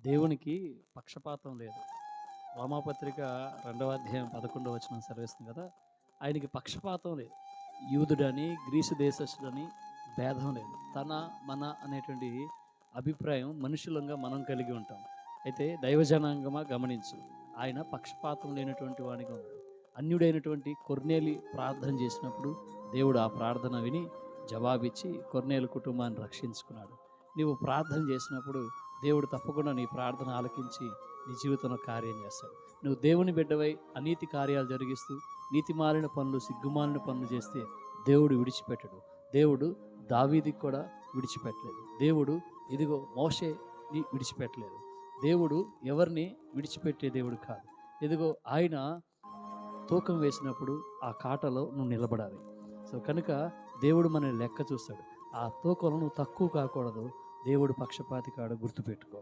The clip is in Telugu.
దేవునికి పక్షపాతం లేదు. రోమాపత్రిక 2వ అధ్యాయం 11వ వచనం సెలవిస్తుంది కదా! ఆయనకి పక్షపాతం లేదు. యూదుడని, గ్రీసు దేశస్థుడని భేదం లేదు. తన, మన అనేటువంటి అభిప్రాయం మనుషులంగా మనం కలిగి ఉంటాం. అయితే దైవజనాంగమా గమనించు. ఆయన పక్షపాతం లేనటువంటి వానిగా ఉన్నాడు. అన్యుడైనటువంటి కొర్నేలి ప్రార్థన చేసినప్పుడు దేవుడు ఆ ప్రార్థన విని జవాబిచ్చి కొర్నేలు కుటుంబాన్ని రక్షించుకున్నాడు. నీవు ప్రార్థన చేసినప్పుడు దేవుడు తప్పకుండా నీ ప్రార్థన ఆలకించి నీ జీవితంలో కార్యం చేస్తాడు. నువ్వు దేవుని బిడ్డవై అనీతి కార్యాలు జరిగిస్తూ నీతిమాలిన పనులు, సిగ్గుమాలిన పనులు చేస్తే దేవుడు విడిచిపెట్టడు. దేవుడు దావీదికి కూడా విడిచిపెట్టలేదు. దేవుడు ఇదిగో మోషేని విడిచిపెట్టలేదు. దేవుడు ఎవరిని విడిచిపెట్టే దేవుడు కాదు. ఇదిగో ఆయన తూకం వేసినప్పుడు ఆ కాటలో నువ్వు నిలబడాలి. సో కనుక దేవుడు మనల్ని లెక్క చూస్తాడు. ఆ తూకంలో నువ్వు తక్కువ కాకూడదు. దేవుడు పక్షపాతి కాడు, గుర్తుపెట్టుకో.